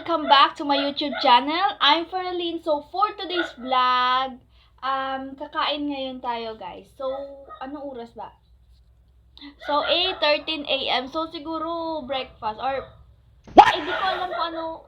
welcome back to my YouTube channel. I'm Ferlin. So, for today's vlog, kakain ngayon tayo, guys. So, anong oras ba? So, 8:13 a.m. So, siguro breakfast or di ko alam kung ano.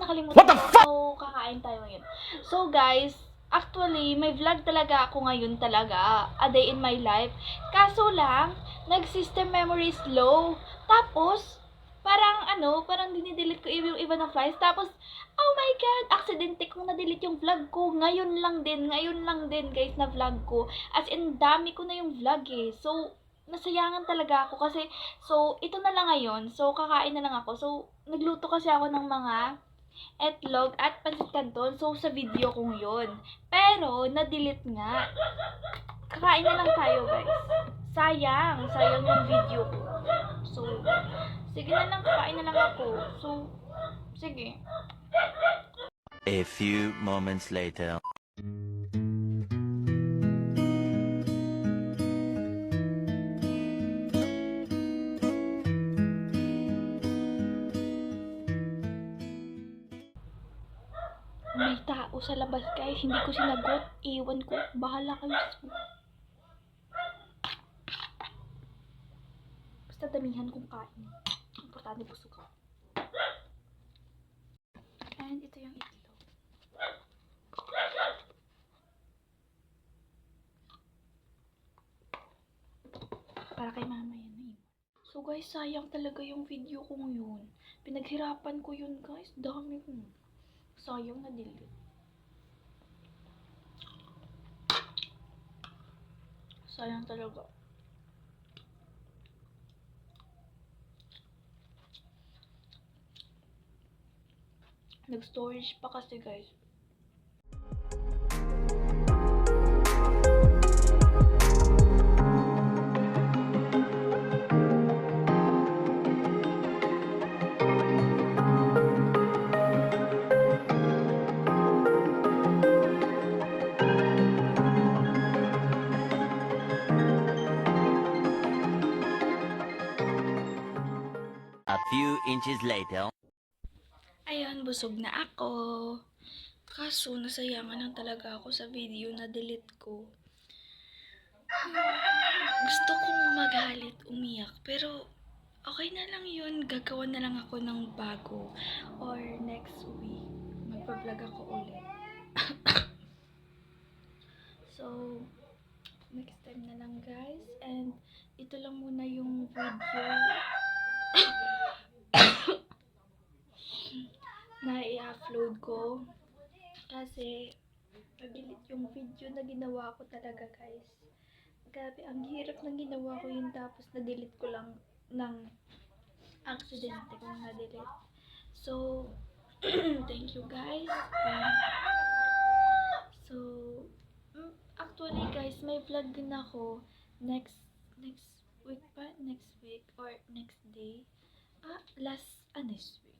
Nakalimutan ko. So, kakain tayo ngayon. So, guys, actually, may vlog talaga ako ngayon talaga. A day in my life. Kaso lang, nag-system memory is low. Tapos, parang dinidelete ko yung iba na files. Tapos, oh my God, aksidente kong na-delete yung vlog ko. Ngayon lang din, guys, na vlog ko. As in, dami ko na yung vlog eh. So, nasayangan talaga ako kasi, so, ito na lang ngayon. So, kakain na lang ako. So, nagluto kasi ako ng mga etlog at pansit canton. So, sa video kong yun. Pero, na-delete nga. Kakain na lang tayo, guys. Sayang yung video ko. So, sige na lang, kakain na lang ako. So, sige. A few moments later. May tao sa labas, guys. Hindi ko sinagot. Iwan ko. Bahala kayo. Basta damihan kong kain. Importante busog ako. And ito yung itlog. Para kay mama yan na iwan. So guys, sayang talaga yung video kong yun. Pinaghirapan ko yun, guys. Dami ko. Sayang na delete. Sayang talaga. Nag-storage pa kasi, guys. A few inches later. Ayun, busog na ako. Kaso, nasayangan lang talaga ako sa video na delete ko. Gusto kong magalit, umiyak, pero okay na lang yun. Gagawa na lang ako ng bago. Or next week, magpa-vlog ako ulit. So, next time na lang, guys. And ito lang muna yung video na i-upload ko. Kasi, pag-delete yung video na ginawa ko talaga, guys. Grabe, ang hirap ng ginawa ko yun. Tapos, na-delete ko lang ng aksidente kong na-delete. So, thank you, guys. So, actually, guys, may vlog din ako next week pa? Next week or next day? Next week.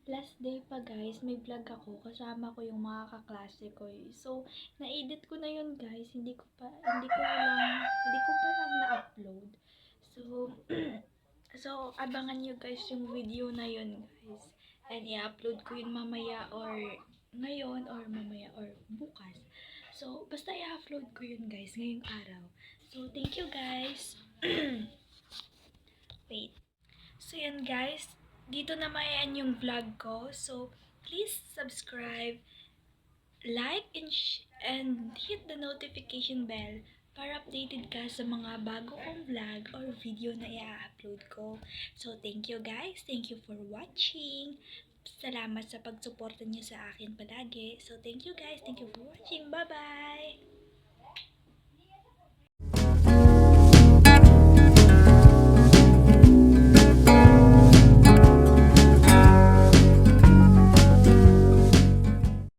Last day pa, guys, may vlog ako. Kasama ko yung mga kaklase ko. So, na-edit ko na yun, guys. Hindi ko pa lang na-upload. So, so, abangan nyo, guys, yung video na yun, guys. And i-upload ko yun mamaya or ngayon or mamaya or bukas. So, basta i-upload ko yun, guys, ngayong araw. So, thank you, guys. Wait. So, yan, guys. Dito na maian yung vlog ko. So, please subscribe, like, and hit the notification bell para updated ka sa mga bago kong vlog or video na i-upload ko. So, thank you, guys. Thank you for watching. Salamat sa pagsuporta niyo sa akin palagi. So, thank you, guys. Thank you for watching. Bye-bye!